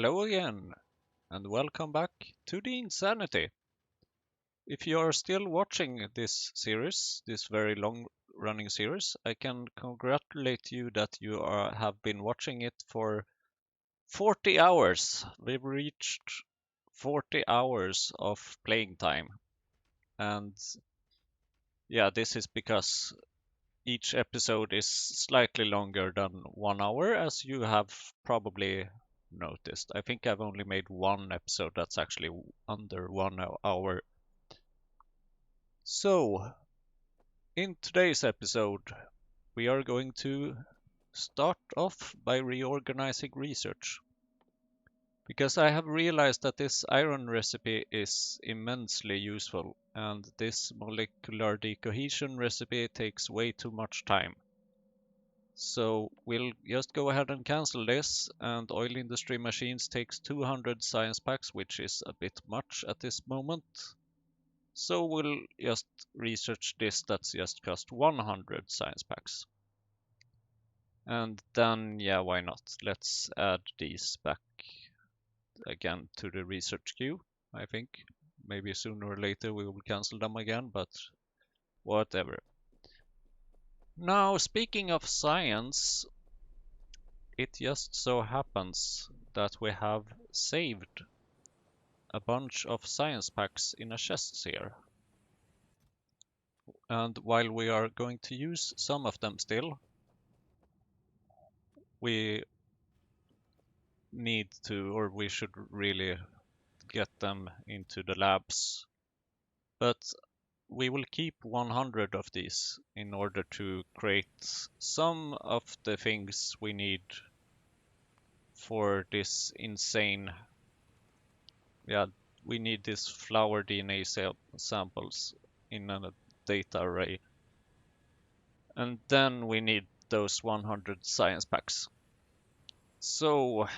Hello again, and welcome back to the Insanity. If you are still watching this series, this very long-running series, I can congratulate you that have been watching it for 40 hours. We've reached 40 hours of playing time. And yeah, this is because each episode is slightly longer than 1 hour, as you have probably noticed. I think I've only made one episode that's actually under 1 hour. So, in today's episode, we are going to start off by reorganizing research. Because I have realized that this iron recipe is immensely useful, and this molecular decohesion recipe takes way too much time. So we'll just go ahead and cancel this, and oil industry machines takes 200 science packs, which is a bit much at this moment. So we'll just research this that's just cost 100 science packs. And then, yeah, why not? Let's add these back again to the research queue, I think. Maybe sooner or later we will cancel them again, but whatever. Now, speaking of science, it just so happens that we have saved a bunch of science packs in a chest here. And while we are going to use some of them still, we need to, or we should really get them into the labs. But we will keep 100 of these in order to create some of the things we need for this insane, yeah, we need these flower DNA samples in a data array. And then we need those 100 science packs. So,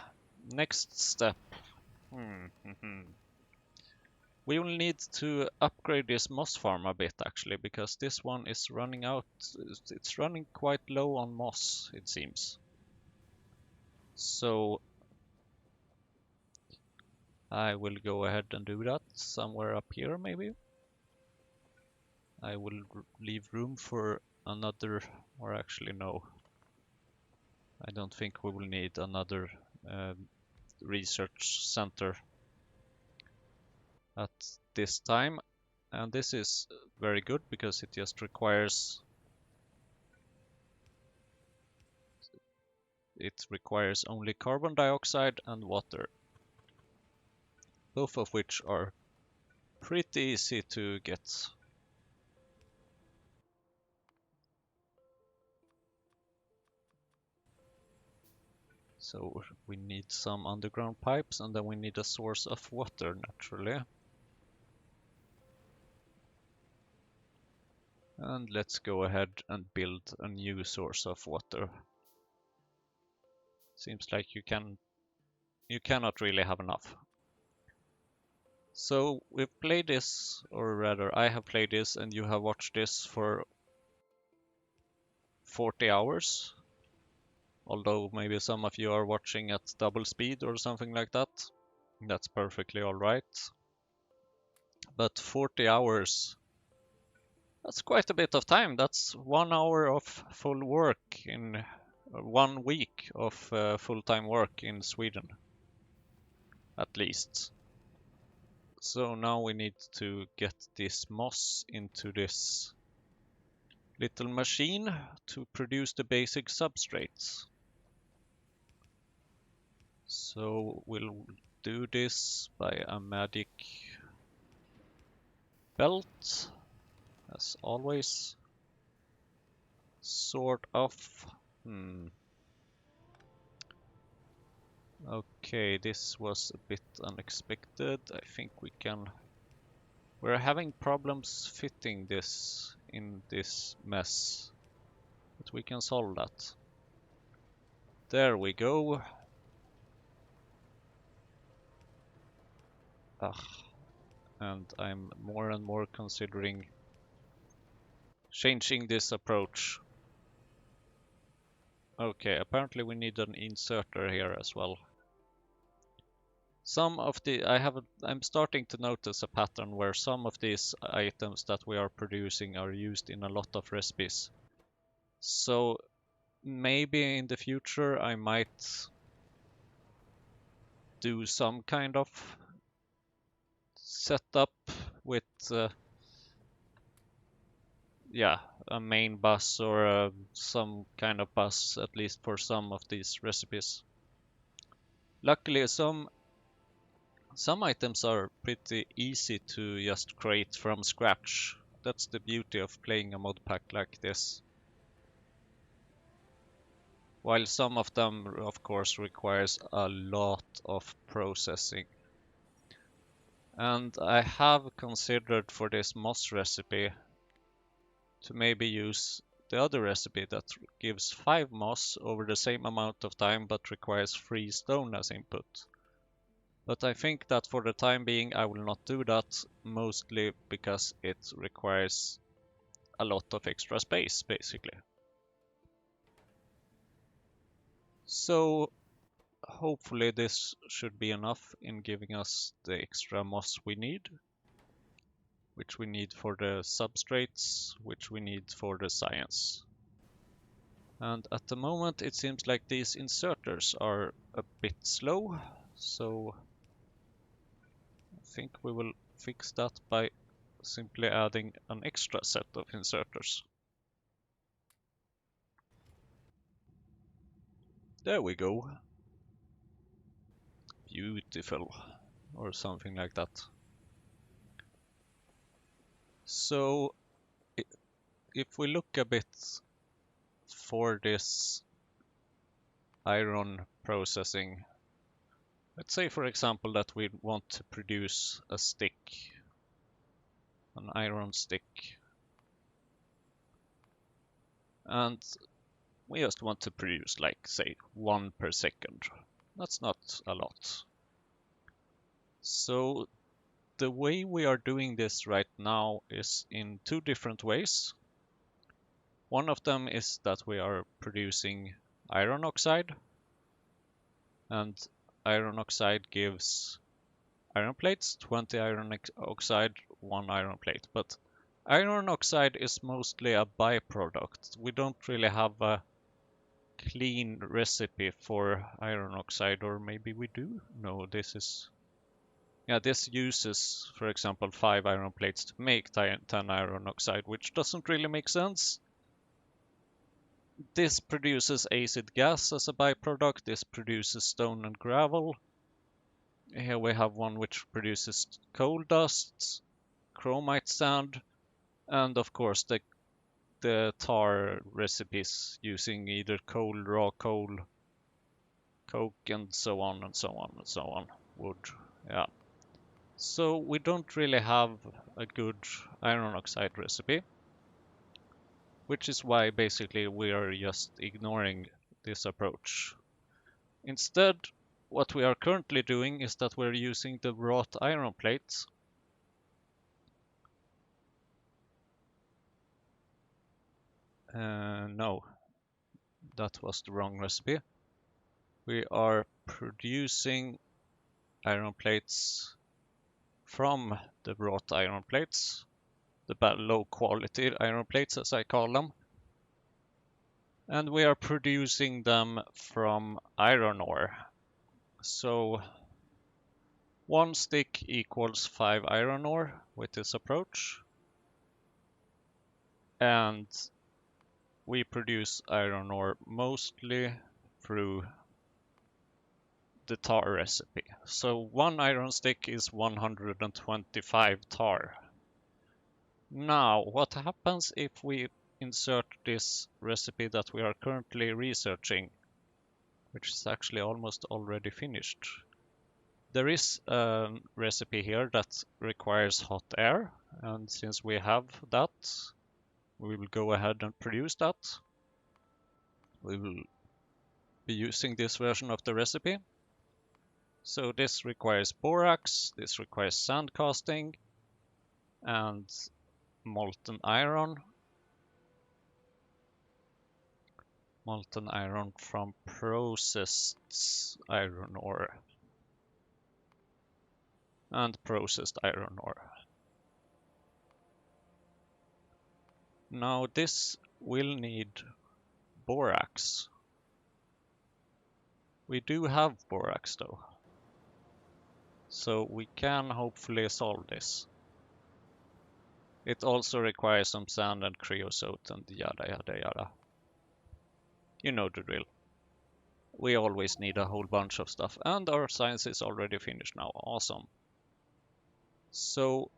next step. We will need to upgrade this moss farm a bit actually, because this one is running out. It's running quite low on moss, it seems. So I will go ahead and do that somewhere up here maybe. I will leave room for another, or actually no. I don't think we will need another research center at this time. And this is very good because it just requires only carbon dioxide and water, both of which are pretty easy to get. So we need some underground pipes, and then we need a source of water naturally. And let's go ahead and build a new source of water. Seems like you cannot really have enough. So we've played this, or rather I have played this and you have watched this for 40 hours. Although maybe some of you are watching at double speed or something like that. That's perfectly alright. But 40 hours, that's quite a bit of time. That's 1 hour of full work in 1 week of full-time work in Sweden, at least. So now we need to get this moss into this little machine to produce the basic substrates. So we'll do this by a magic belt, as always. Sort of. Okay, this was a bit unexpected. I think we're having problems fitting this in this mess, but we can solve that. There we go. And I'm more and more considering changing this approach. Okay, apparently we need an inserter here as well. I'm starting to notice a pattern where some of these items that we are producing are used in a lot of recipes. So maybe in the future I might do some kind of setup with yeah, a main bus or some kind of bus, at least for some of these recipes. Luckily, some items are pretty easy to just create from scratch. That's the beauty of playing a mod pack like this. While some of them, of course, requires a lot of processing. And I have considered for this moss recipe to maybe use the other recipe that gives 5 moss over the same amount of time but requires 3 stone as input. But I think that for the time being I will not do that, mostly because it requires a lot of extra space, basically. So hopefully this should be enough in giving us the extra moss we need, which we need for the substrates, which we need for the science. And at the moment it seems like these inserters are a bit slow, so I think we will fix that by simply adding an extra set of inserters. There we go. Beautiful, or something like that. So if we look a bit for this iron processing, let's say for example that we want to produce a stick, an iron stick, and we just want to produce like say 1 per second. That's not a lot. So the way we are doing this right now is in 2 different ways. One of them is that we are producing iron oxide, and iron oxide gives iron plates, 20 iron oxide, 1 iron plate. But iron oxide is mostly a byproduct. We don't really have a clean recipe for iron oxide, or maybe we do? No, this uses, for example, 5 iron plates to make 10 iron oxide, which doesn't really make sense. This produces acid gas as a byproduct. This produces stone and gravel. Here we have one which produces coal dust, chromite sand, and of course the tar recipes using either coal, raw coal, coke, and so on and so on and so on. Wood, yeah. So we don't really have a good iron oxide recipe, which is why basically we are just ignoring this approach. Instead, what we are currently doing is that we're using the wrought iron plates. No, that was the wrong recipe. We are producing iron plates from the wrought iron plates, the low quality iron plates as I call them. And we are producing them from iron ore. So 1 stick equals 5 iron ore with this approach. And we produce iron ore mostly through the tar recipe. So 1 iron stick is 125 tar. Now, what happens if we insert this recipe that we are currently researching, which is actually almost already finished? There is a recipe here that requires hot air, and since we have that, we will go ahead and produce that. We will be using this version of the recipe. So this requires borax, this requires sand casting, and molten iron. Molten iron from processed iron ore. and processed iron ore. Now this will need borax. We do have borax though, so we can hopefully solve this. It also requires some sand and creosote and yada yada yada. You know the drill. We always need a whole bunch of stuff, and our science is already finished now. Awesome. So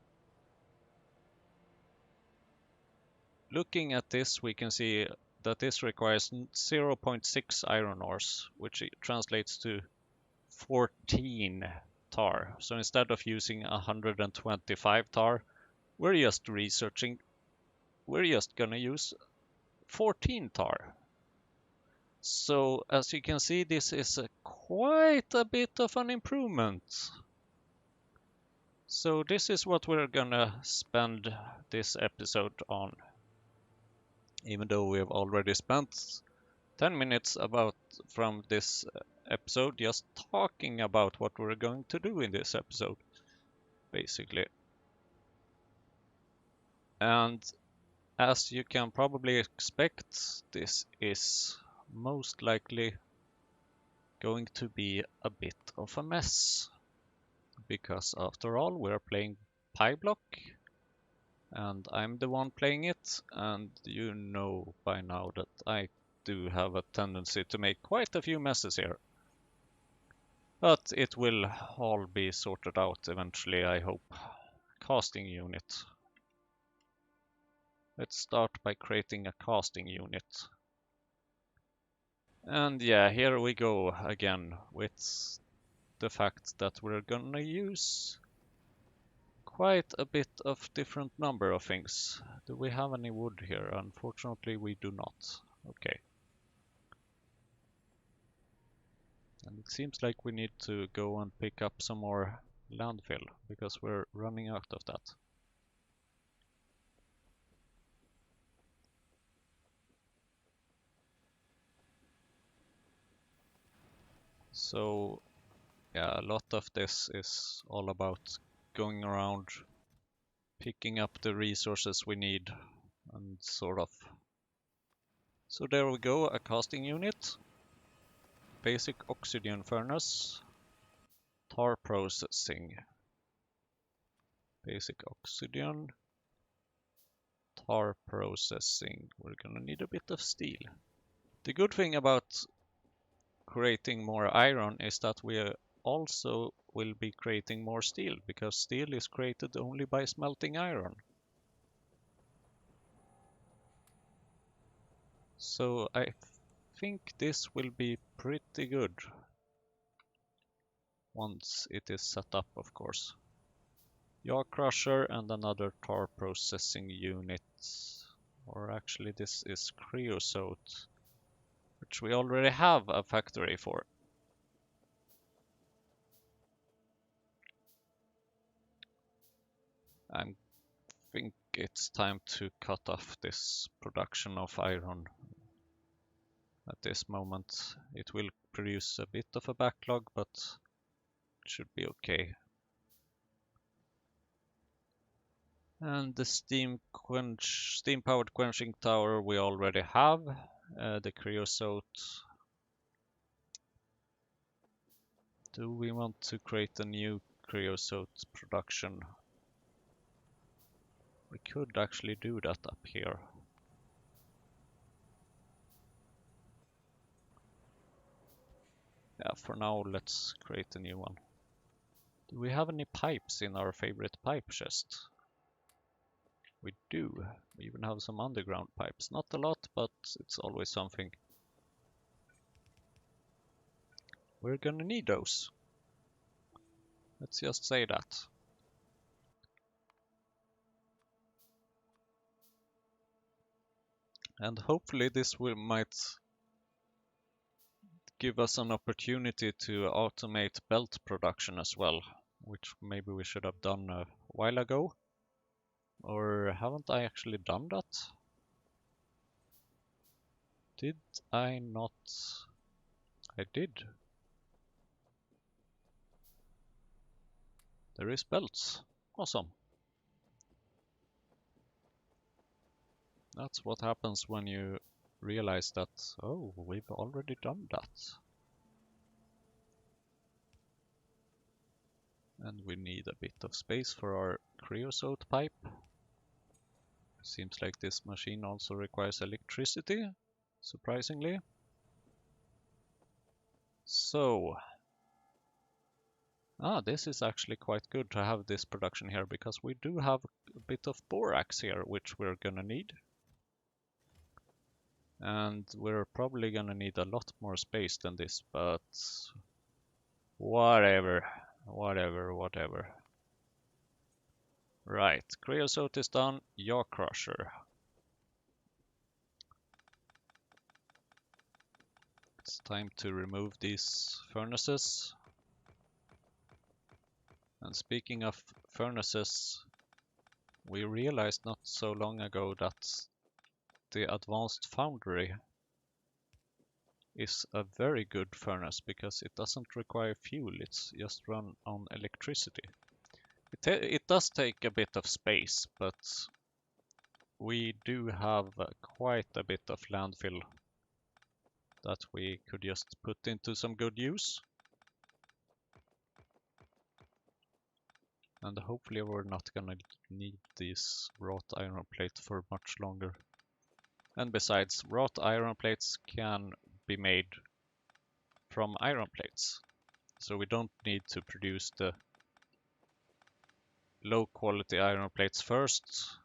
looking at this, we can see that this requires 0.6 iron ores, which translates to 14 tar. So instead of using 125 tar, we're just gonna use 14 tar. So as you can see, this is quite a bit of an improvement. So this is what we're gonna spend this episode on. Even though we have already spent 10 minutes from this episode just talking about what we're going to do in this episode, basically. And as you can probably expect, this is most likely going to be a bit of a mess. Because after all, we're playing PyBlock, and I'm the one playing it, and you know by now that I do have a tendency to make quite a few messes here. But it will all be sorted out eventually, I hope. Casting unit. Let's start by creating a casting unit. And yeah, here we go again with the fact that we're gonna use quite a bit of different number of things. Do we have any wood here? Unfortunately, we do not. Okay. And it seems like we need to go and pick up some more landfill because we're running out of that. So yeah, a lot of this is all about going around, picking up the resources we need, and sort of. So there we go, a casting unit, basic oxygen furnace, tar processing, basic oxygen, tar processing. We're gonna need a bit of steel. The good thing about creating more iron is that we also will be creating more steel, because steel is created only by smelting iron. So I think this will be pretty good once it is set up, of course. Yaw crusher and another tar processing unit. Or actually this is creosote, which we already have a factory for. I think it's time to cut off this production of iron. At this moment it will produce a bit of a backlog, but it should be okay. And the steam powered quenching tower we already have. The creosote. Do we want to create a new creosote production? We could actually do that up here. Yeah, for now let's create a new one. Do we have any pipes in our favorite pipe chest? We do. We even have some underground pipes. Not a lot, but it's always something. We're gonna need those. Let's just say that. And hopefully this might give us an opportunity to automate belt production as well, which maybe we should have done a while ago. Or haven't I actually done that? Did I not? I did. There is belts. Awesome. That's what happens when you realize that, oh, we've already done that. And we need a bit of space for our creosote pipe. Seems like this machine also requires electricity, surprisingly. So, this is actually quite good to have this production here, because we do have a bit of borax here, which we're gonna need. And we're probably gonna need a lot more space than this, but whatever. Right, creosote is done, yaw crusher. It's time to remove these furnaces. And speaking of furnaces, we realized not so long ago that the advanced foundry is a very good furnace because it doesn't require fuel, it's just run on electricity. It does take a bit of space, but we do have quite a bit of landfill that we could just put into some good use. And hopefully we're not gonna need this wrought iron plate for much longer. And besides, wrought iron plates can be made from iron plates. So we don't need to produce the low quality iron plates first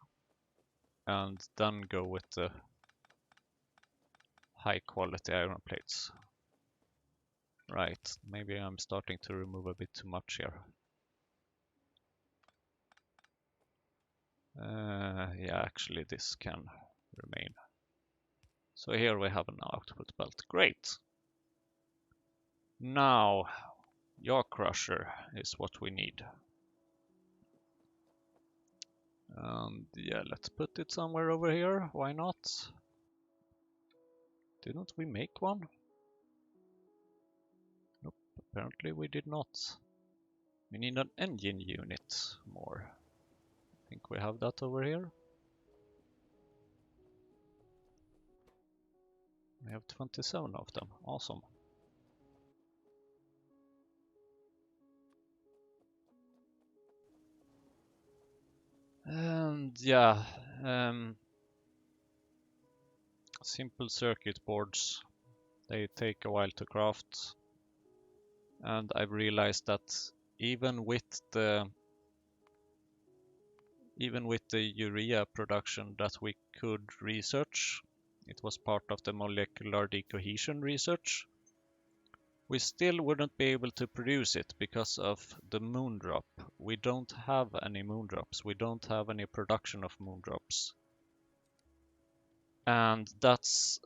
and then go with the high quality iron plates. Right, maybe I'm starting to remove a bit too much here. Yeah, actually this can remain. So here we have an output belt. Great. Now, yaw crusher is what we need. And yeah, let's put it somewhere over here. Why not? Didn't we make one? Nope, apparently we did not. We need an engine unit more. I think we have that over here. We have 27 of them. Awesome. And yeah, simple circuit boards, they take a while to craft. And I've realized that even with the urea production that we could research, it was part of the molecular decohesion research, we still wouldn't be able to produce it because of the moondrop. We don't have any moondrops. We don't have any production of moondrops. And that's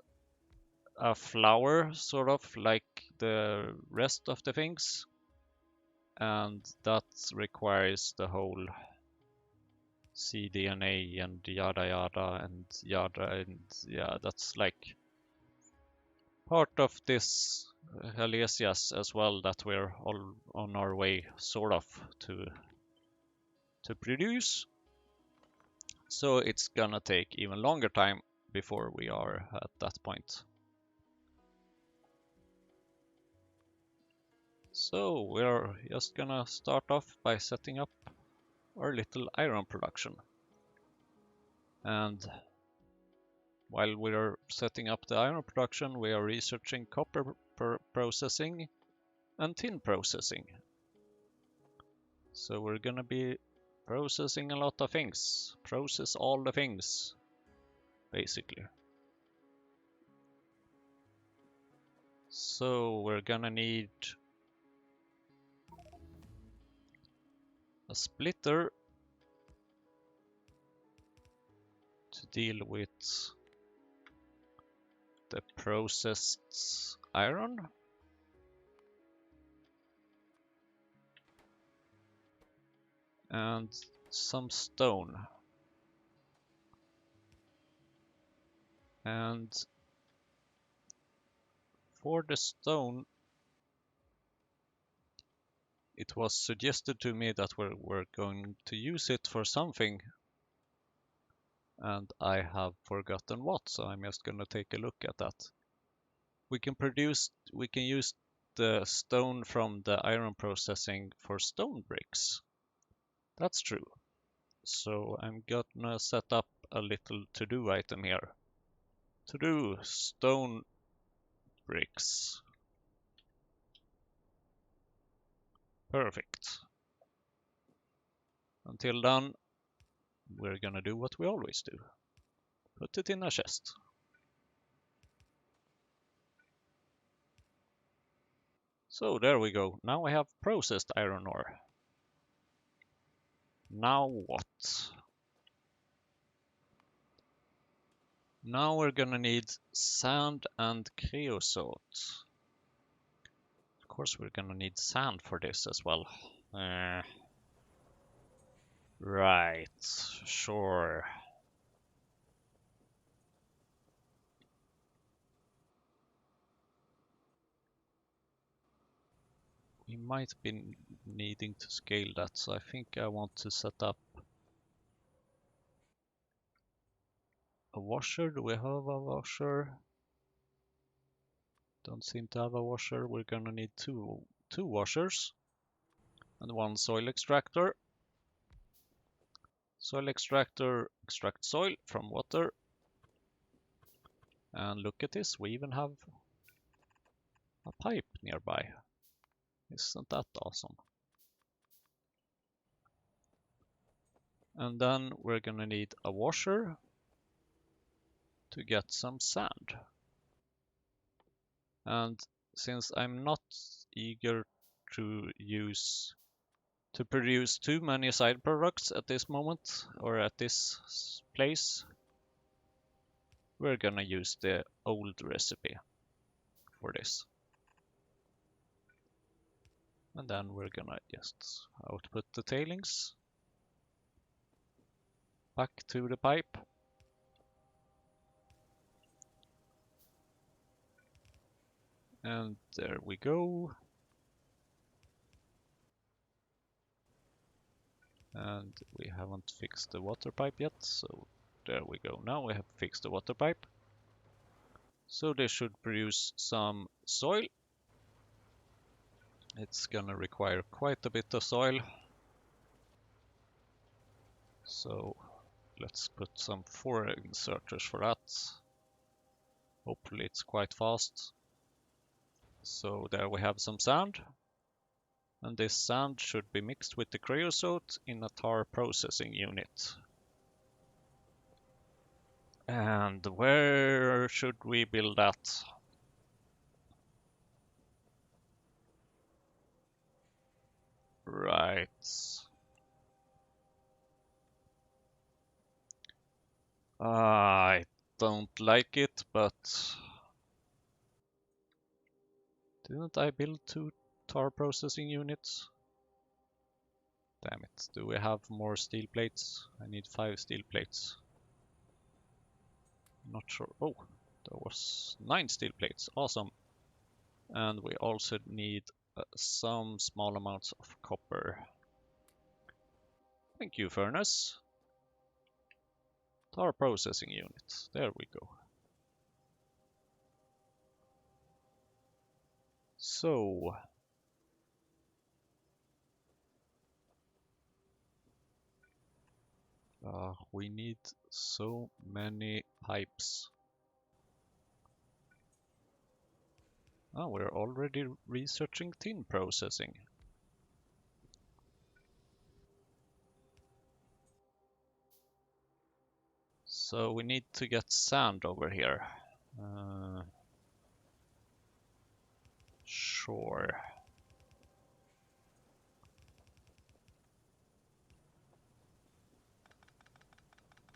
a flower, sort of like the rest of the things. And that requires the whole cDNA and yada yada and yada, and yeah, that's like part of this Helesias as well that we're all on our way sort of to produce. So it's gonna take even longer time before we are at that point. So we're just gonna start off by setting up our little iron production. And while we're setting up the iron production, we are researching copper processing and tin processing. So we're gonna be processing a lot of things. Process all the things, basically. So we're gonna need a splitter to deal with the processed iron. And some stone. And for the stone, it was suggested to me that we're going to use it for something, and I have forgotten what, so I'm just gonna take a look at that. We can use the stone from the iron processing for stone bricks. That's true. So I'm gonna set up a little to-do item here. To-do stone bricks. Perfect. Until then, we're gonna do what we always do. Put it in a chest. So there we go. Now we have processed iron ore. Now what? Now we're gonna need sand and creosote. Of course we're gonna need sand for this as well. Right, sure. We might be needing to scale that, so I think I want to set up a washer. Do we have a washer? Don't seem to have a washer. We're gonna need two washers and one soil extractor. Soil extractor extracts soil from water. And look at this, we even have a pipe nearby. Isn't that awesome? And then we're gonna need a washer to get some sand. And since I'm not eager to produce too many side products at this moment or at this place, we're gonna use the old recipe for this. And then we're gonna just output the tailings back to the pipe. And there we go. And we haven't fixed the water pipe yet, so there we go. Now we have fixed the water pipe. So this should produce some soil. It's gonna require quite a bit of soil. So let's put some 4 inserters for that. Hopefully it's quite fast. So there we have some sand. And this sand should be mixed with the creosote in a tar processing unit. And where should we build that? Right. I don't like it, but didn't I build 2 tar processing units? Damn it, do we have more steel plates? I need 5 steel plates. Not sure. Oh, there was 9 steel plates, awesome. And we also need some small amounts of copper. Thank you, furnace. Tar processing unit, there we go. So, we need so many pipes. Oh, we're already researching tin processing. So we need to get sand over here. Sure.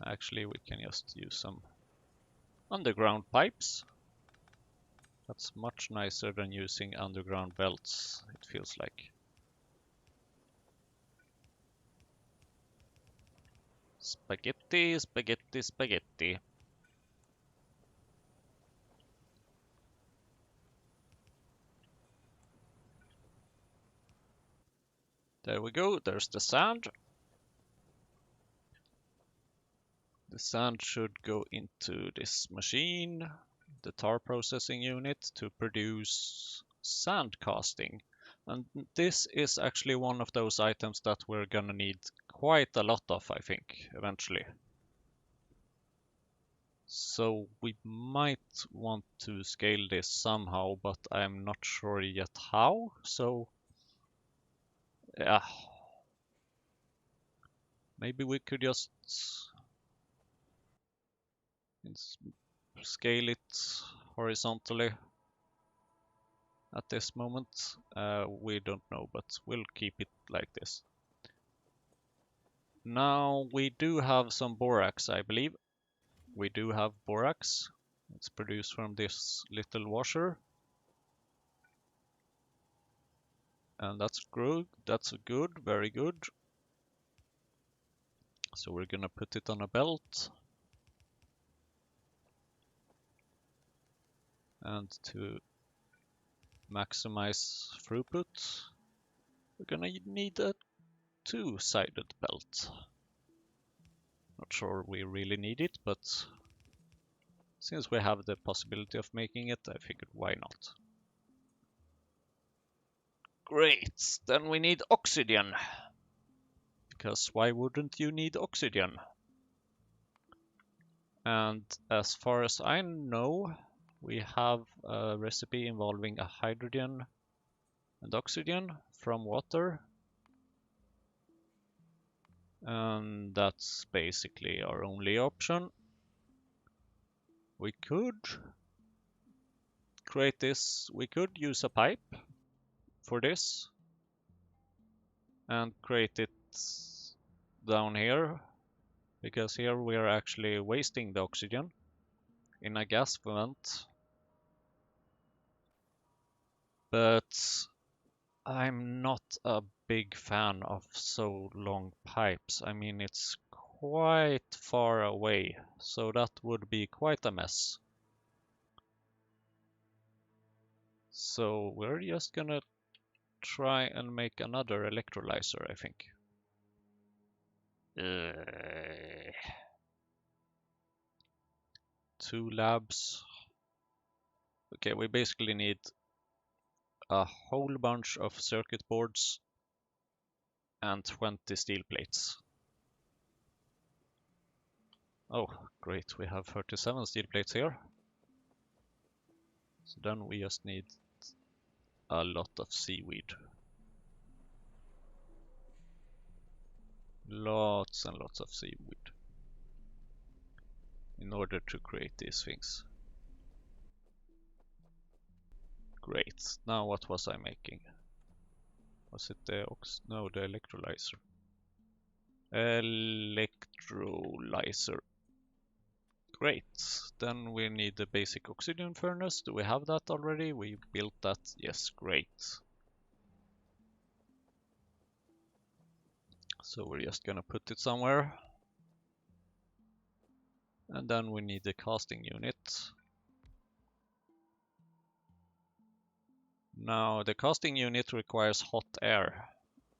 Actually, we can just use some underground pipes. That's much nicer than using underground belts, it feels like. Spaghetti, spaghetti, spaghetti. There we go, there's the sand. The sand should go into this machine, the tar processing unit, to produce sand casting. And this is actually one of those items that we're gonna need quite a lot of, I think, eventually. So we might want to scale this somehow, but I'm not sure yet how. So yeah, maybe we could just scale it horizontally at this moment. We don't know, but we'll keep it like this. Now we do have some borax, I believe. We do have borax. It's produced from this little washer. And that's good. That's good, very good. So we're gonna put it on a belt. And to maximize throughput, we're gonna need a two-sided belt. Not sure we really need it, but since we have the possibility of making it, I figured why not. Great, then we need oxygen. Because why wouldn't you need oxygen? And as far as I know, we have a recipe involving a hydrogen and oxygen from water. And that's basically our only option. We could create this, we could use a pipe for this and create it down here, because here we are actually wasting the oxygen in a gas vent. But I'm not a big fan of so long pipes. I mean, it's quite far away, so that would be quite a mess. So we're just gonna try and make another electrolyzer, I think. Two labs. Okay, we basically need a whole bunch of circuit boards and 20 steel plates. Oh, great, we have 37 steel plates here. So then we just need a lot of seaweed. Lots and lots of seaweed in order to create these things. Great. Now what was I making? Was it the no, the electrolyzer. Electrolyzer. Great. Then we need the basic oxygen furnace. Do we have that already? We built that. Yes, great. So we're just gonna put it somewhere. And then we need the casting unit. Now the casting unit requires hot air.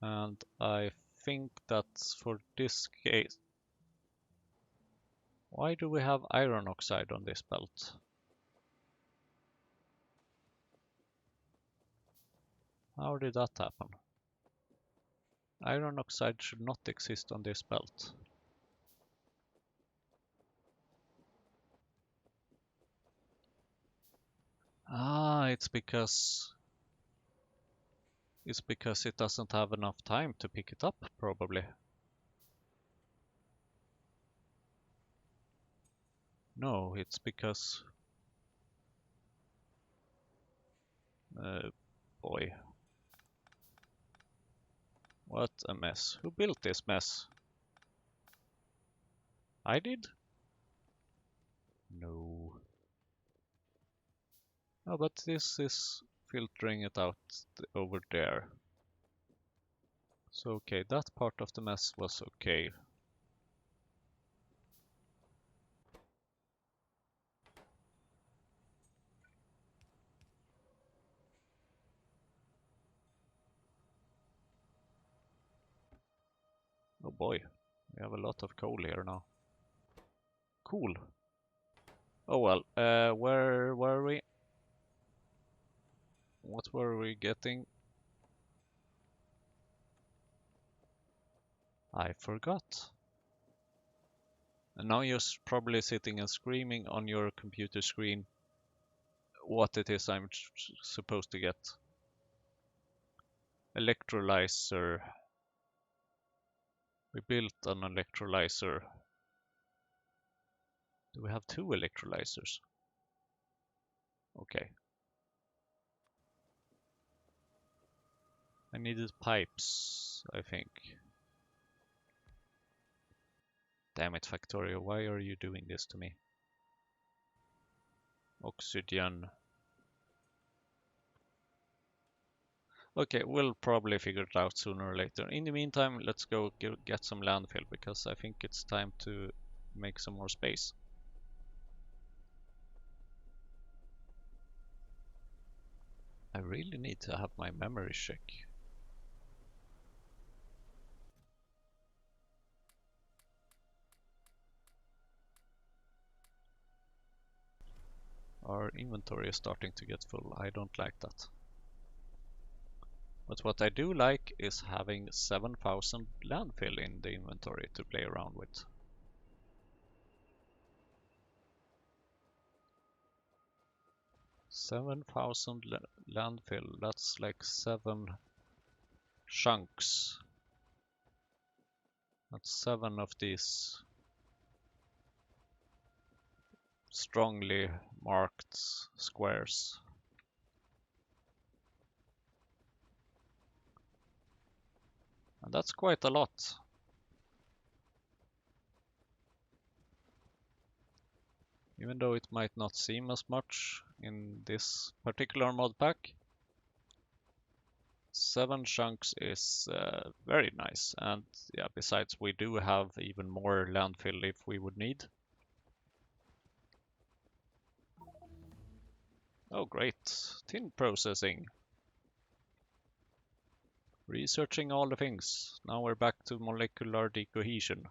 And I think that's for this case. Why do we have iron oxide on this belt? How did that happen? Iron oxide should not exist on this belt. Ah, it's because it doesn't have enough time to pick it up, probably. No, it's because... boy. What a mess. Who built this mess? I did? No. Oh, but this is filtering it out over there. So, okay, that part of the mess was okay. boy, we have a lot of coal here now. Cool. Oh well, where were we? What were we getting? I forgot. And now you're probably sitting and screaming on your computer screen what it is I'm supposed to get. Electrolyzer. We built an electrolyzer. Do we have 2 electrolyzers? Okay. I needed pipes, I think. Damn it, Factorio, why are you doing this to me? Oxygen. Okay, we'll probably figure it out sooner or later. In the meantime, let's go get some landfill, because I think it's time to make some more space. I really need to have my memory check. Our inventory is starting to get full. I don't like that. But what I do like is having 7,000 landfill in the inventory to play around with. Landfill, that's like 7 chunks. That's 7 of these strongly marked squares. And that's quite a lot. Even though it might not seem as much in this particular mod pack, 7 chunks is very nice. And yeah, besides, we do have even more landfill if we would need. Oh great, tin processing. Researching all the things. Now we're back to molecular decohesion.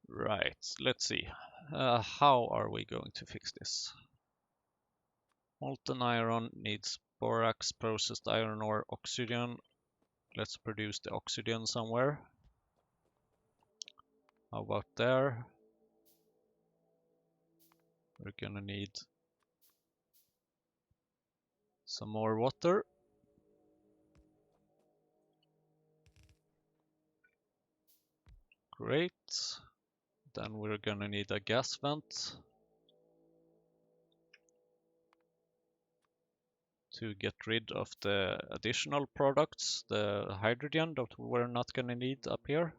Right, let's see. How are we going to fix this? Molten iron needs borax, processed iron ore, oxygen. Let's produce the oxygen somewhere. How about there? We're gonna need some more water. Great. Then we're gonna need a gas vent to get rid of the additional products, the hydrogen that we're not gonna need up here.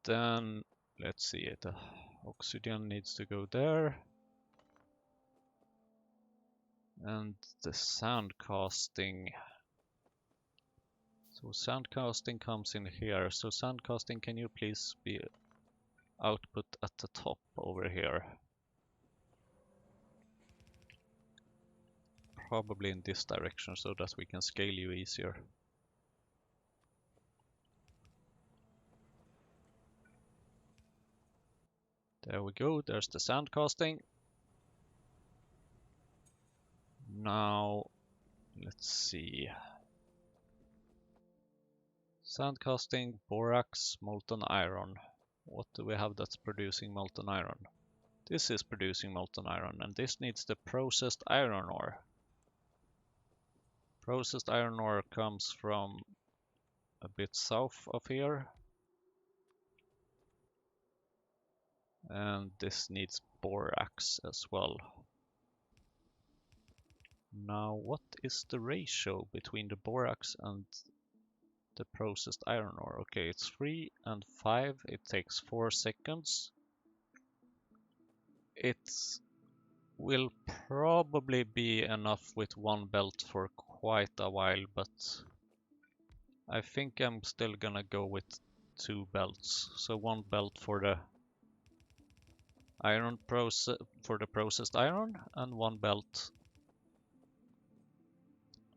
Then let's see, the oxygen needs to go there. And the sand casting. So sand casting comes in here. So sand casting, can you please be output at the top over here? Probably in this direction so that we can scale you easier. There we go, there's the sand casting. Now, let's see. Sand casting, borax, molten iron. What do we have that's producing molten iron? This is producing molten iron, and this needs the processed iron ore. Processed iron ore comes from a bit south of here. And this needs borax as well. Now, what is the ratio between the borax and the processed iron ore? Okay, it's 3 and 5. It takes 4 seconds. It will probably be enough with 1 belt for quite a while, but I think I'm still gonna go with 2 belts. So 1 belt for the iron process for the processed iron, and 1 belt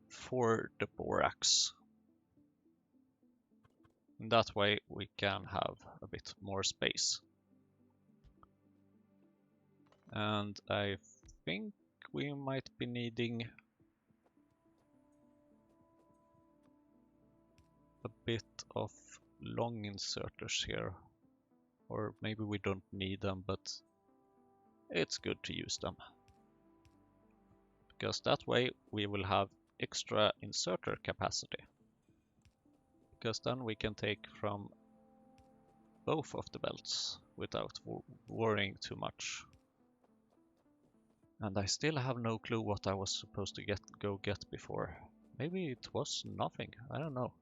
for the borax. And that way we can have a bit more space. And I think we might be needing a bit of long inserters here. Or maybe we don't need them, but it's good to use them. Because that way we will have extra inserter capacity. Because then we can take from both of the belts without worrying too much. And I still have no clue what I was supposed to go get before. Maybe it was nothing, I don't know.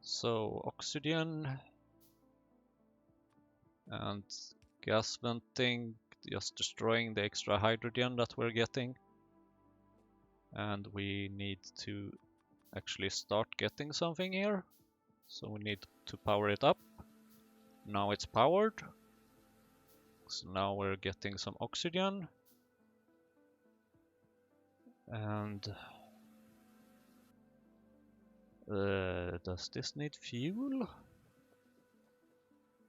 So oxygen and gas venting, just destroying the extra hydrogen that we're getting. And we need to actually start getting something here. So we need to power it up. Now it's powered. So now we're getting some oxygen. And does this need fuel?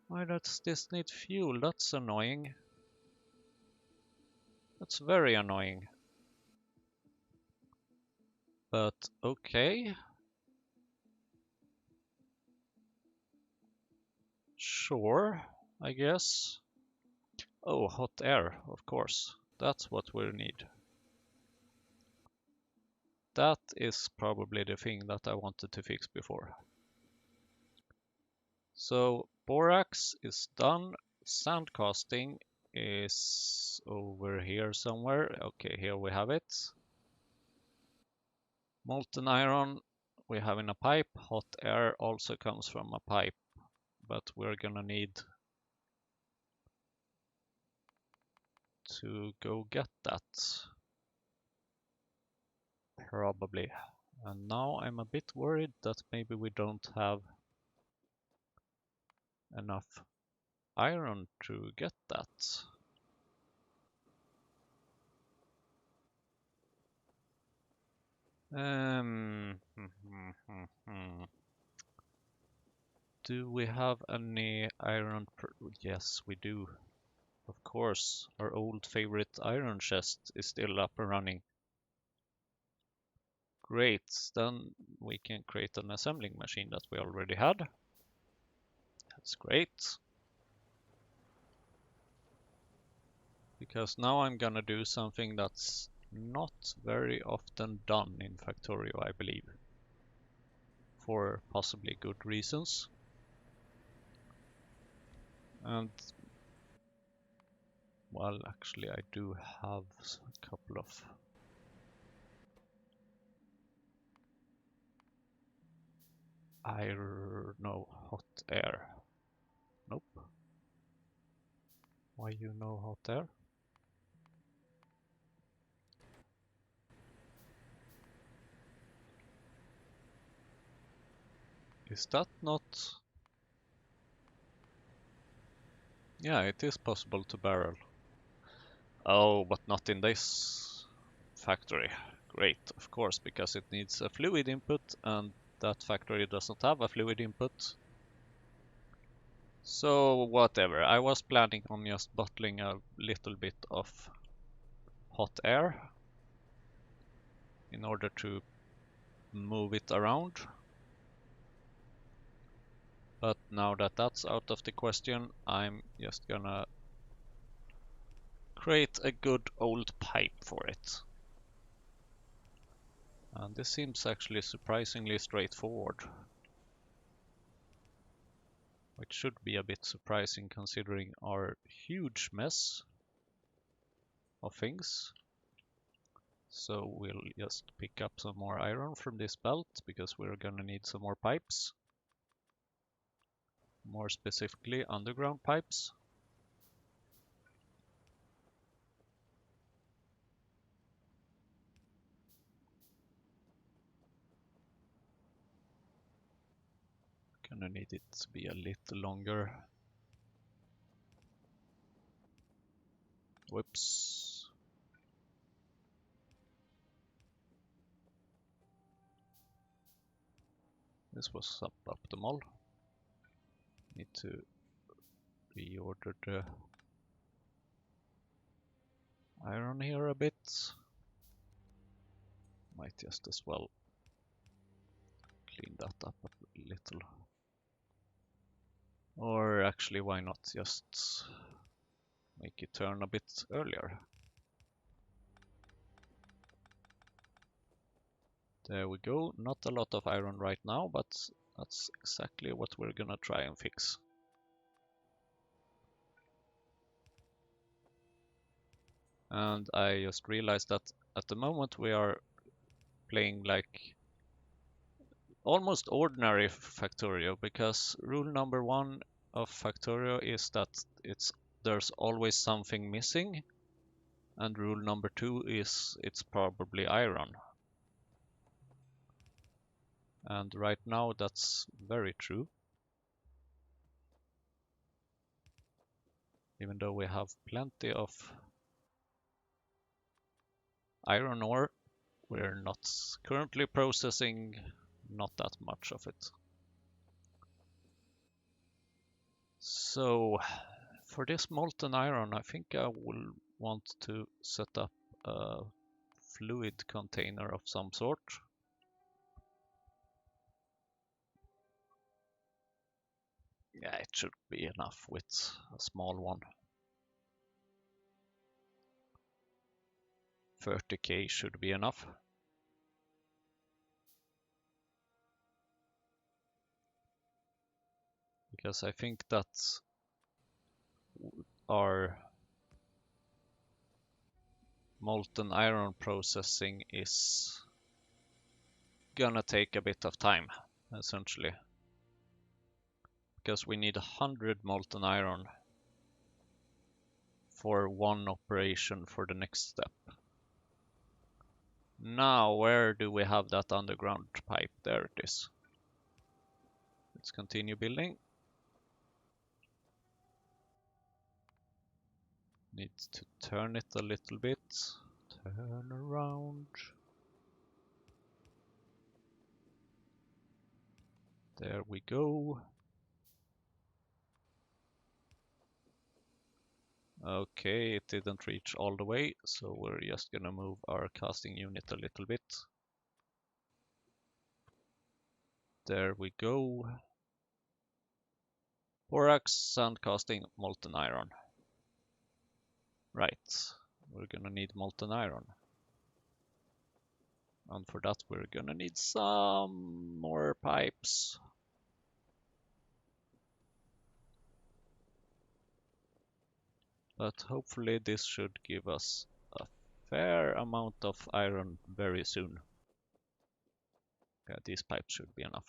Why does this need fuel? That's annoying. That's very annoying. But okay. Sure, I guess. Oh, hot air, of course. That's what we need. That is probably the thing that I wanted to fix before. So borax is done. Sand casting is over here somewhere. Okay, here we have it. Molten iron we have in a pipe. Hot air also comes from a pipe, but we're gonna need to go get that. Probably. And now I'm a bit worried that maybe we don't have enough iron to get that. Do we have any iron? Yes, we do. Of course, our old favorite iron chest is still up and running. Great, then we can create an assembling machine that we already had. That's great. Because now I'm gonna do something that's not very often done in Factorio, I believe. For possibly good reasons. And well, actually I do have a couple of hot air. Nope. Why you know hot air? Is that not? Yeah, it is possible to barrel. Oh, but not in this factory. Great, of course, because it needs a fluid input and that factory doesn't have a fluid input. So whatever, I was planning on just bottling a little bit of hot air in order to move it around. But now that that's out of the question, I'm just gonna create a good old pipe for it. And this seems actually surprisingly straightforward. Which should be a bit surprising considering our huge mess of things. So we'll just pick up some more iron from this belt because we're gonna need some more pipes. More specifically underground pipes. Gonna need it to be a little longer. Whoops. This was suboptimal. Need to reorder the iron here a bit. Might just as well clean that up a little. Or actually, why not just make it turn a bit earlier? There we go. Not a lot of iron right now, but that's exactly what we're gonna try and fix. And I just realized that at the moment we are playing like almost ordinary Factorio, because rule number 1 of Factorio is that there's always something missing, and rule number 2 is it's probably iron. And right now that's very true. Even though we have plenty of iron ore, we're not currently processing not that much of it. So for this molten iron, I think I will want to set up a fluid container of some sort. Yeah, it should be enough with a small one. 30k should be enough. Because I think that our molten iron processing is gonna take a bit of time, essentially. Because we need 100 molten iron for one operation for the next step. Now, where do we have that underground pipe? There it is. Let's continue building. Need to turn it a little bit. Turn around. There we go. Okay, it didn't reach all the way, so we're just gonna move our casting unit a little bit. There we go. Borax, sand casting, molten iron. Right, we're gonna need molten iron. And for that we're gonna need some more pipes. But hopefully this should give us a fair amount of iron very soon. Yeah, these pipes should be enough.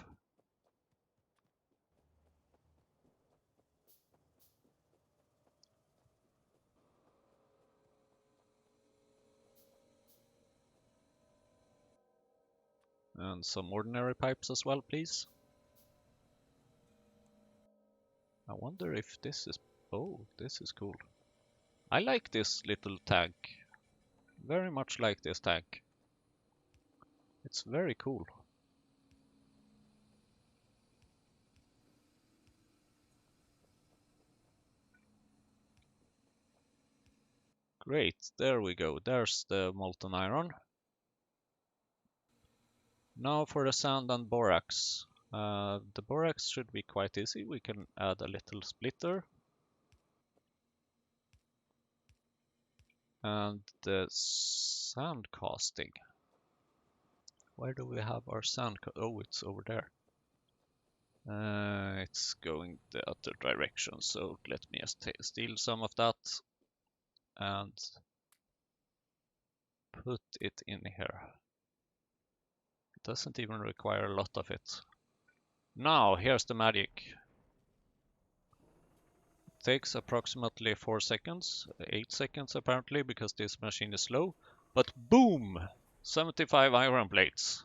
And some ordinary pipes as well, please. I wonder if this is... Oh, this is cool. I like this little tank. Very much like this tank. It's very cool. Great, there we go. There's the molten iron. Now for the sand and borax. The borax should be quite easy. We can add a little splitter. And the sand casting. Where do we have our sand? Oh, it's over there. It's going the other direction, so let me just steal some of that and put it in here. It doesn't even require a lot of it. Now, here's the magic. It takes approximately 4 seconds, 8 seconds apparently, because this machine is slow. But boom! 75 iron plates.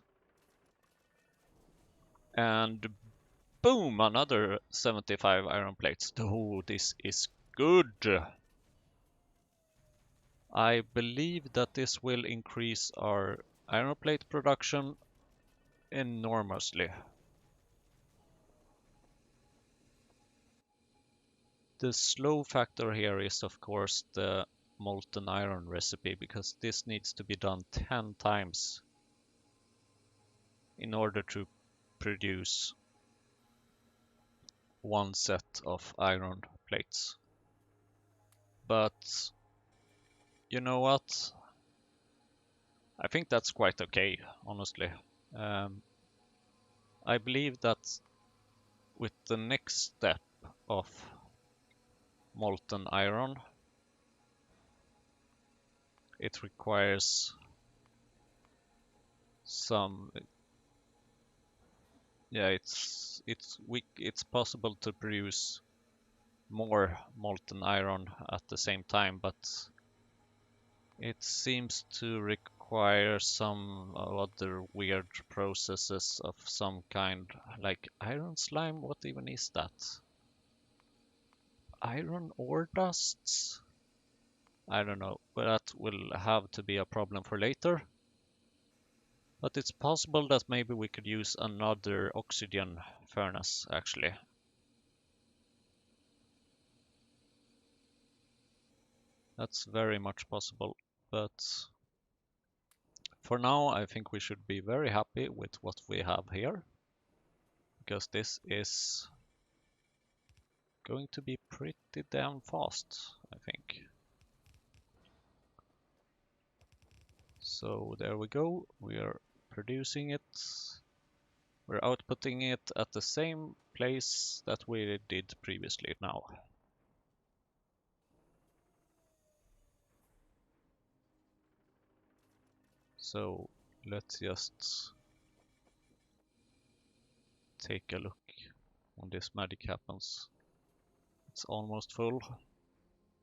And boom, another 75 iron plates. Oh, this is good. I believe that this will increase our iron plate production enormously. The slow factor here is of course the molten iron recipe, because this needs to be done 10 times in order to produce one set of iron plates. But you know what? I think that's quite okay, honestly. I believe that with the next step of molten iron, it requires some, yeah, it's possible to produce more molten iron at the same time, but it seems to require some other weird processes of some kind, like iron slime. What even is that? Iron ore dusts? I don't know, but that will have to be a problem for later. But it's possible that maybe we could use another oxygen furnace, actually. That's very much possible, but for now I think we should be very happy with what we have here, because this is going to be pretty damn fast, I think. So there we go, we are producing it. We're outputting it at the same place that we did previously now. So let's just take a look when this magic happens. It's almost full,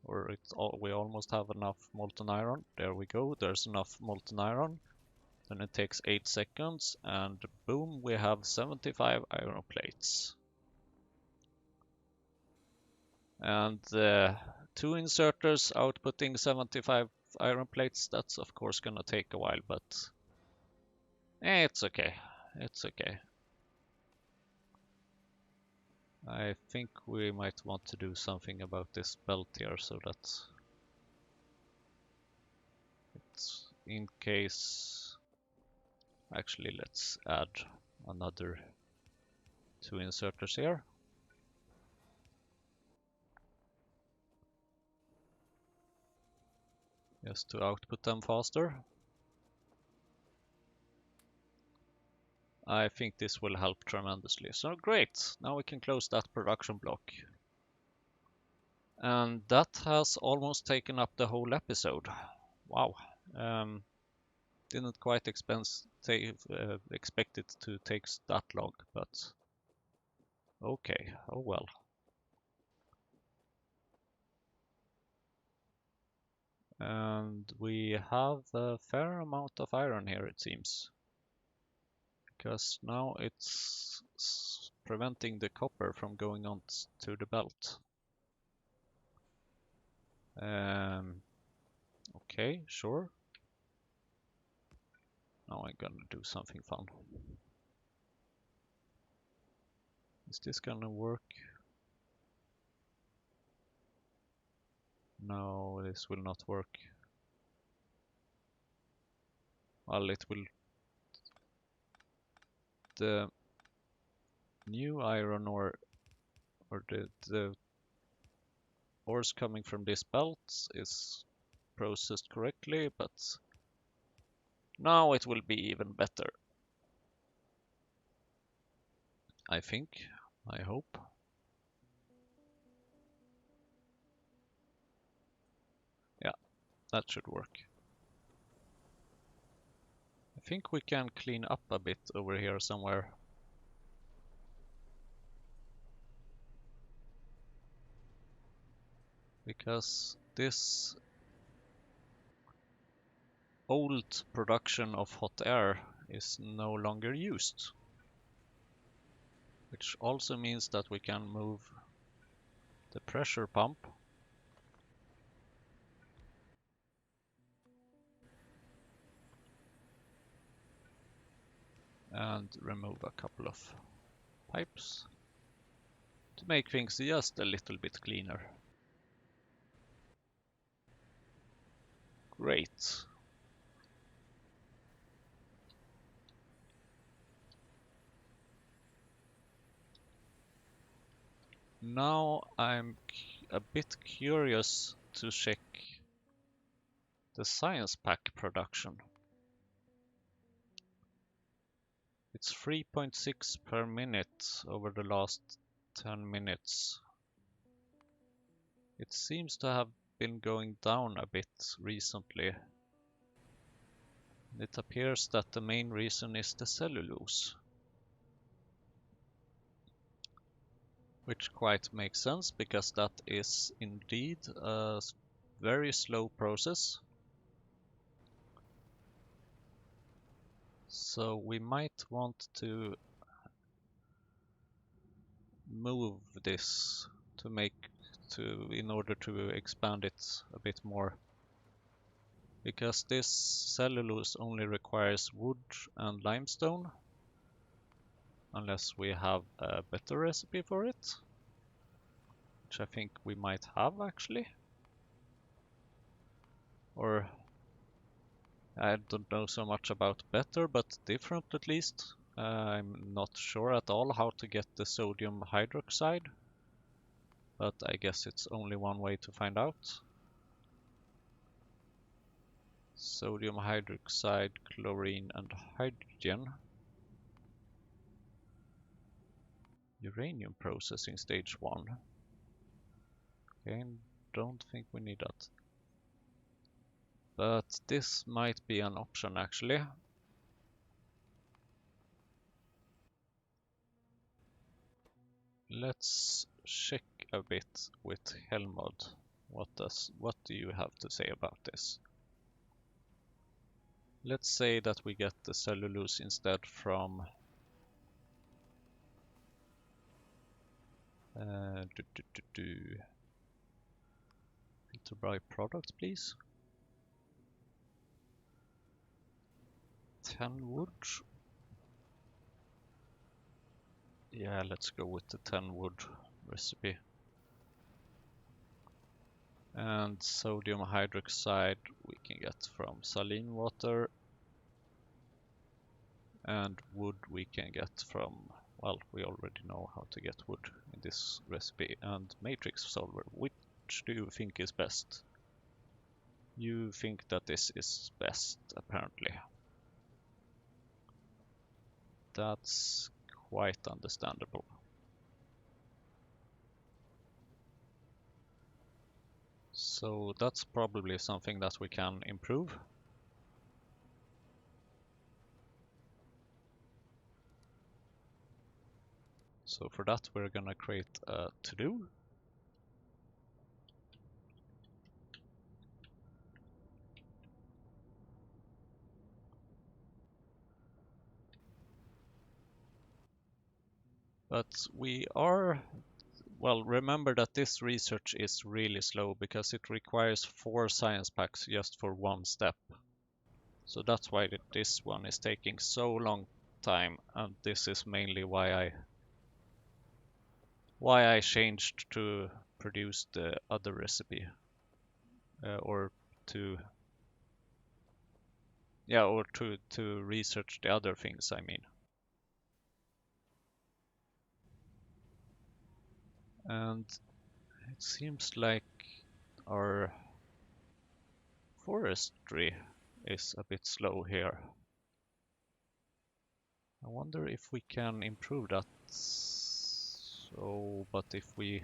or we almost have enough molten iron. There we go, there's enough molten iron. Then it takes 8 seconds, and boom, we have 75 iron plates. And 2 inserters outputting 75 iron plates, that's of course gonna take a while, but it's okay. It's okay. I think we might want to do something about this belt here, so that it's in case. Actually, let's add another 2 inserters here. Just to output them faster. I think this will help tremendously. So great, now we can close that production block. And that has almost taken up the whole episode. Wow. Didn't quite expect it to take that long, but okay, oh well. And we have a fair amount of iron here, it seems. Because now it's preventing the copper from going on to the belt. Okay, sure. Now I'm gonna do something fun. Is this gonna work? No, this will not work. Well, it will. The new iron ore, or the ores coming from this belt is processed correctly, but now it will be even better. I think, I hope. Yeah, that should work. I think we can clean up a bit over here somewhere. Because this old production of hot air is no longer used. which also means that we can move the pressure pump and remove a couple of pipes to make things just a little bit cleaner. Great. Now I'm a bit curious to check the science pack production. It's 3.6 per minute over the last 10 minutes. It seems to have been going down a bit recently. It appears that the main reason is the cellulose. Which quite makes sense because that is indeed a very slow process. So we might want to move this in order to expand it a bit more. Because this cellulose only requires wood and limestone. Unless we have a better recipe for it. Which I think we might have actually. Or I don't know so much about better, but different at least. I'm not sure at all how to get the sodium hydroxide, but I guess it's only one way to find out. Sodium hydroxide, chlorine and hydrogen. Uranium processing stage 1. Okay, don't think we need that. But this might be an option actually. Let's check a bit with Helmod. What do you have to say about this? Let's say that we get the cellulose instead from filter by product, please. 10 wood. Yeah, let's go with the 10 wood recipe. And sodium hydroxide we can get from saline water. And wood we can get from, well, we already know how to get wood in this recipe. And matrix solver, which do you think is best? You think that this is best, apparently. That's quite understandable. So that's probably something that we can improve. So for that we're gonna create a to-do. But we are, well, remember that this research is really slow because it requires 4 science packs just for one step. So that's why this one is taking so long time, and this is mainly why I changed to produce the other recipe, or to research the other things, I mean. And it seems like our forestry is a bit slow here. I wonder if we can improve that. So, but if we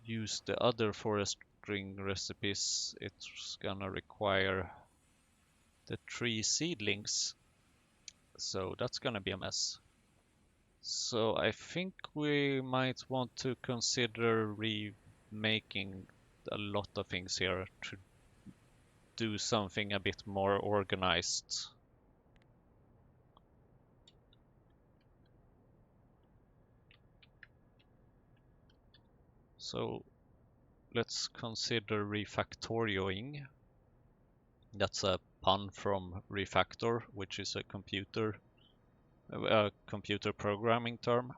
use the other forestry recipes, it's gonna require the tree seedlings. So that's gonna be a mess. So I think we might want to consider remaking a lot of things here to do something a bit more organized. So let's consider refactorioing. That's a pun from refactor, which is a computer programming term.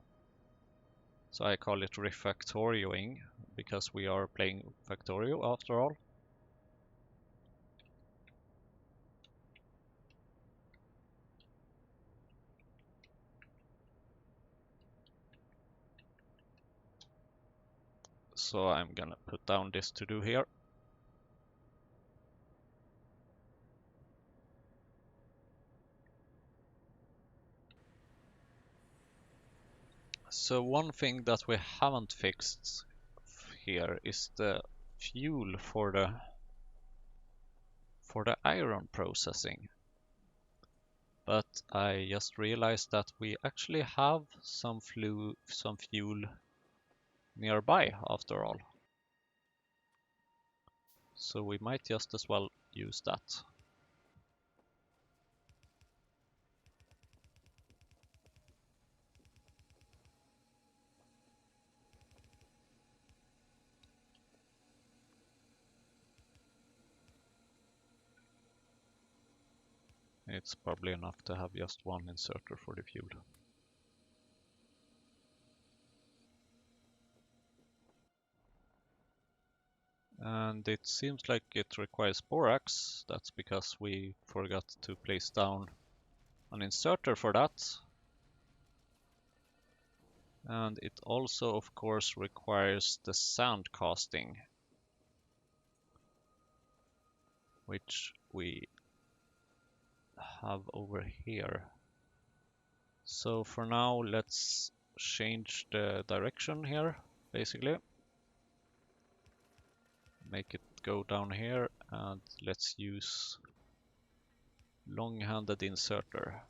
So I call it refactorioing because we are playing Factorio after all. So I'm gonna put down this to do here. So one thing that we haven't fixed here is the fuel for the iron processing. But I just realized that we actually have some fuel nearby after all. So we might just as well use that. It's probably enough to have just one inserter for the fuel. And it seems like it requires borax. That's because we forgot to place down an inserter for that. And it also, of course, requires the sand casting, which we have over here. So for now, let's change the direction here, basically. Make it go down here, and let's use long-handed inserter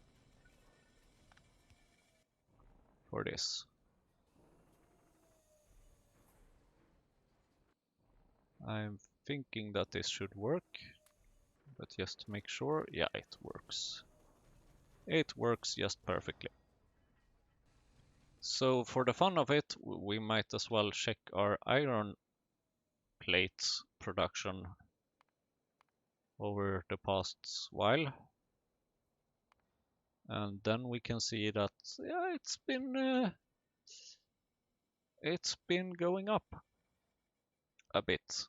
for this. I'm thinking that this should work, but just to make sure, yeah, it works. It works just perfectly. So for the fun of it, we might as well check our iron plate production over the past while. And then we can see that, yeah, it's been going up a bit.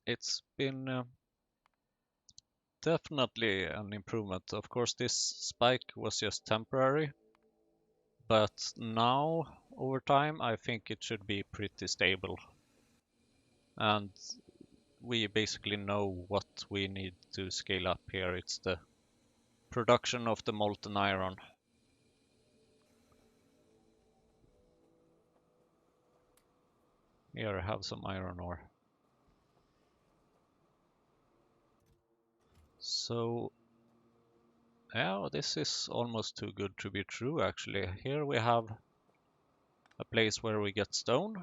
It's been definitely an improvement. Of course, this spike was just temporary, but now over time I think it should be pretty stable. And we basically know what we need to scale up here. It's the production of the molten iron. Here I have some iron ore. So yeah, this is almost too good to be true actually. Here we have a place where we get stone,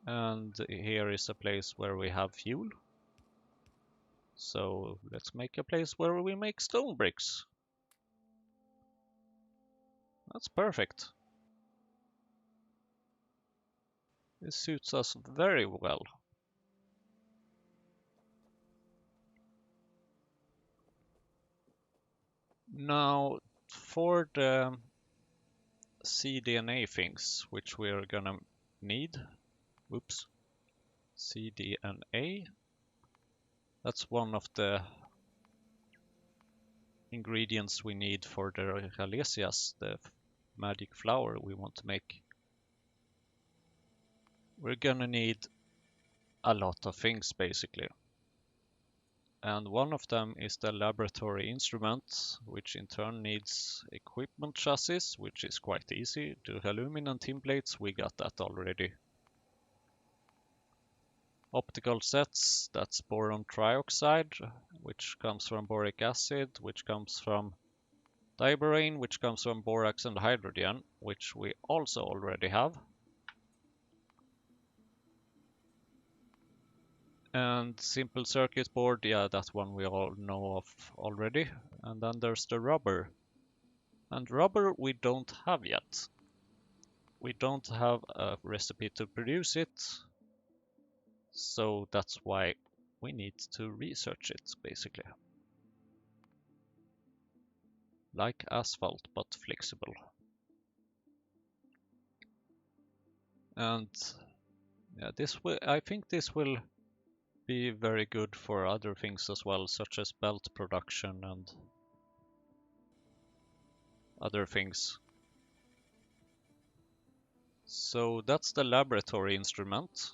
and here is a place where we have fuel. So let's make a place where we make stone bricks. That's perfect. This suits us very well. Now, for the cDNA things, which we're gonna need, oops, cDNA, that's one of the ingredients we need for the Galesias, the magic flower we want to make. We're gonna need a lot of things basically. And one of them is the laboratory instrument, which in turn needs equipment chassis, which is quite easy. The aluminum tin plates, we got that already. Optical sets, that's boron trioxide, which comes from boric acid, which comes from diborane, which comes from borax and hydrogen, which we also already have. And simple circuit board, yeah, that one we all know of already. And then there's the rubber. And rubber we don't have yet. We don't have a recipe to produce it. So that's why we need to research it, basically. Like asphalt, but flexible. And yeah, I think this will be very good for other things as well, such as belt production and other things. So that's the laboratory instrument,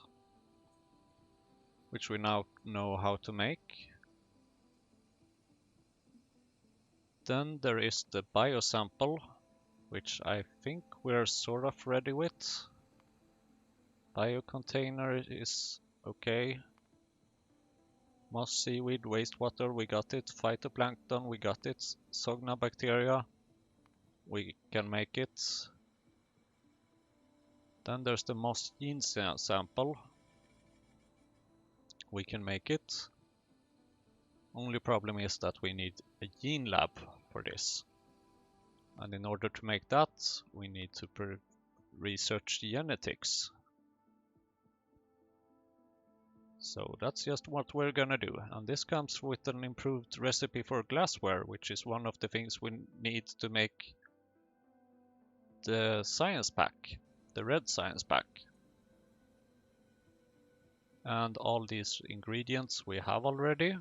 which we now know how to make. Then there is the biosample, which I think we're sort of ready with. Biocontainer is okay. Moss, seaweed, wastewater, we got it. Phytoplankton, we got it. Sogna bacteria, we can make it. Then there's the moss gene sample. We can make it. Only problem is that we need a gene lab for this. And in order to make that, we need to research genetics. So that's just what we're gonna do. And this comes with an improved recipe for glassware, which is one of the things we need to make the science pack, the red science pack. And all these ingredients we have already,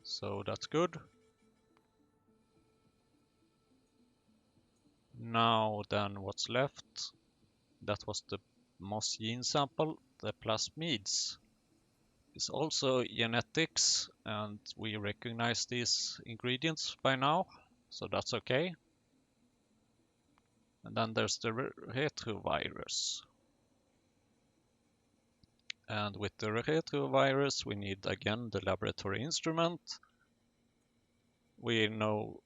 so that's good. Now then, what's left? That was the moss gene sample. The plasmids is also genetics, and we recognize these ingredients by now, so that's okay. And then there's the retrovirus. And with the retrovirus, we need again the laboratory instrument. We know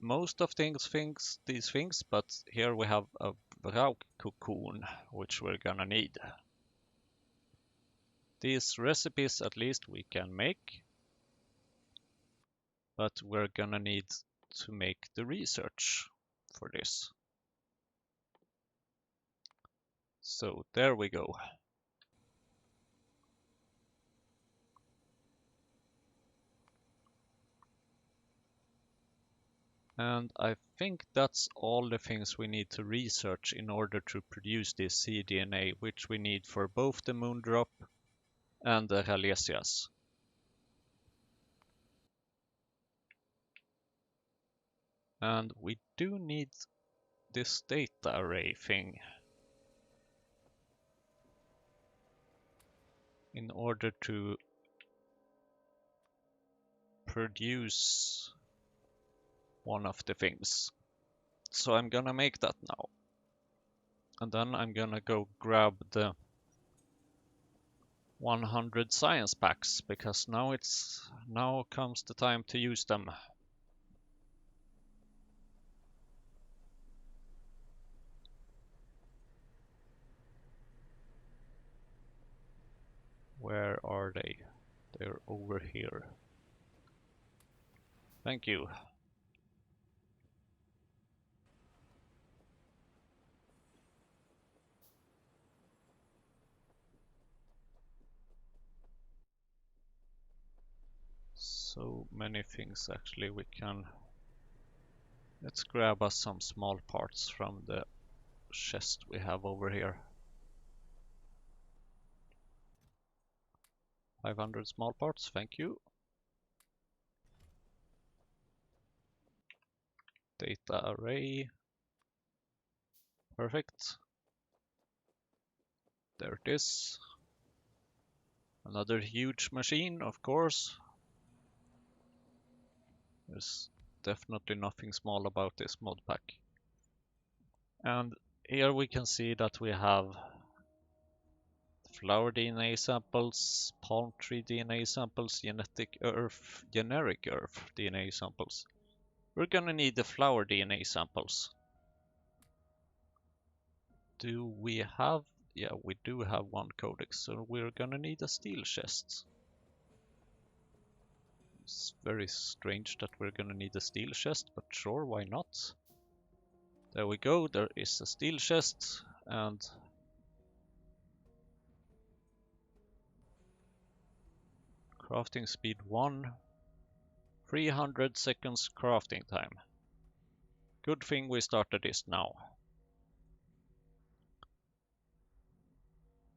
most of these things, but here we have a Rauch cocoon, which we're gonna need. These recipes at least we can make, but we're gonna need to make the research for this. So there we go. And I think that's all the things we need to research in order to produce this cDNA, which we need for both the moondrop and the Rhalesias. And we do need this data array thing in order to produce one of the things. So I'm gonna make that now. And then I'm gonna go grab the 100 science packs, because now comes the time to use them. Where are they? They're over here. Thank you. So many things actually we can. Let's grab us some small parts from the chest we have over here. 500 small parts, thank you. Data array. Perfect. There it is. Another huge machine, of course. There's definitely nothing small about this mod pack. And here we can see that we have flower DNA samples, palm tree DNA samples, generic earth DNA samples. We're gonna need the flower DNA samples. Do we have? Yeah, we do have one codex, so we're gonna need a steel chest. It's very strange that we're gonna need a steel chest, but sure, why not? There we go, there is a steel chest, and Crafting speed 1. 300 seconds crafting time. Good thing we started this now.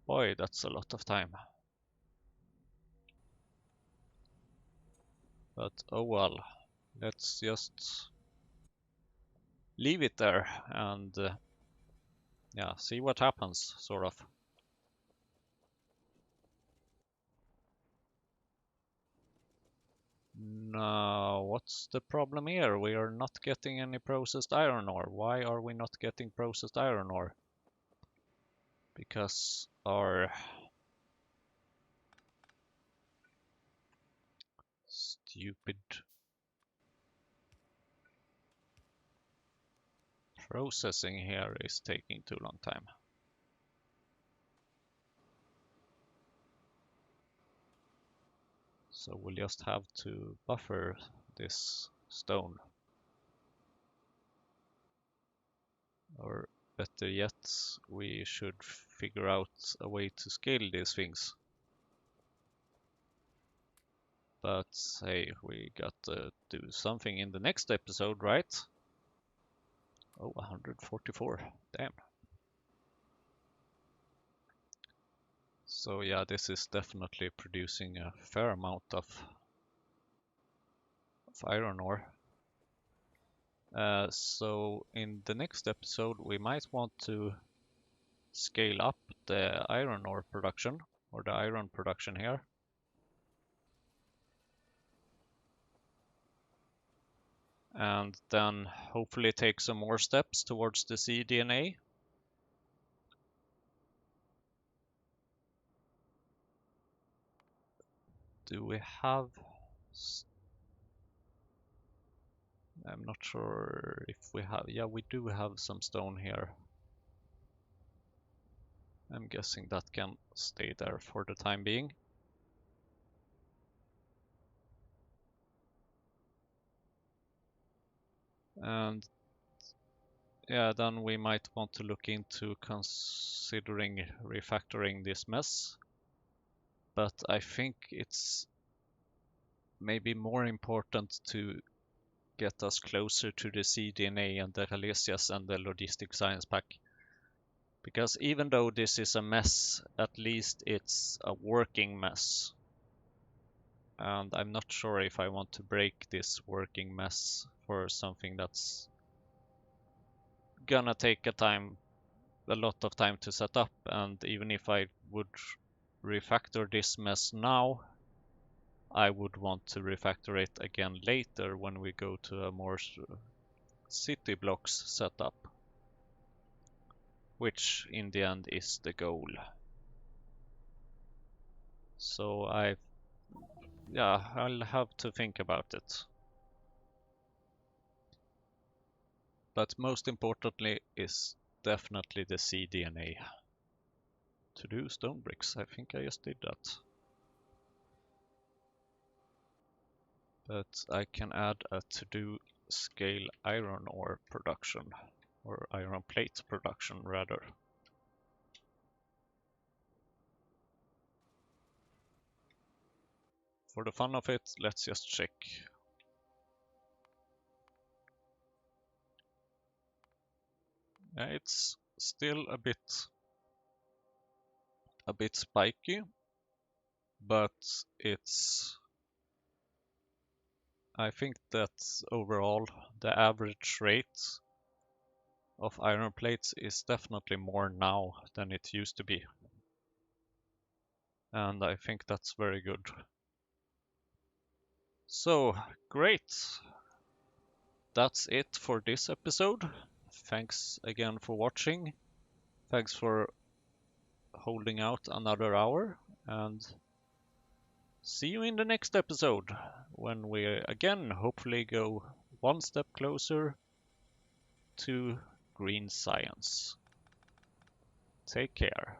Boy, that's a lot of time. But oh well, let's just leave it there and yeah, see what happens, sort of. Now, what's the problem here? We are not getting any processed iron ore. Why are we not getting processed iron ore? Because our stupid processing here is taking too long time. So we'll just have to buffer this stone. Or better yet, we should figure out a way to scale these things. But hey, we got to do something in the next episode, right? Oh, 144. Damn. So yeah, this is definitely producing a fair amount of iron ore. So in the next episode, we might want to scale up the iron ore production, or the iron production here. And then hopefully take some more steps towards the cDNA. Do we have... I'm not sure if we have... Yeah, we do have some stone here. I'm guessing that can stay there for the time being. And yeah, then we might want to look into considering refactoring this mess. But I think it's maybe more important to get us closer to the cDNA and the Halesias and the logistic science pack. Because even though this is a mess, at least it's a working mess. And I'm not sure if I want to break this working mess for something that's gonna take a lot of time to set up. And even if I would refactor this mess now, I would want to refactor it again later when we go to a more city blocks setup, which in the end is the goal. So I'll have to think about it. But most importantly is definitely the cDNA. To do stone bricks, I think I just did that. But I can add a to-do scale iron ore production, or iron plate production rather. For the fun of it, let's just check. It's still a bit spiky, but I think that overall the average rate of iron plates is definitely more now than it used to be. And I think that's very good. So, great. That's it for this episode. Thanks again for watching. Thanks for holding out another hour, and see you in the next episode when we again hopefully go one step closer to green science. Take care.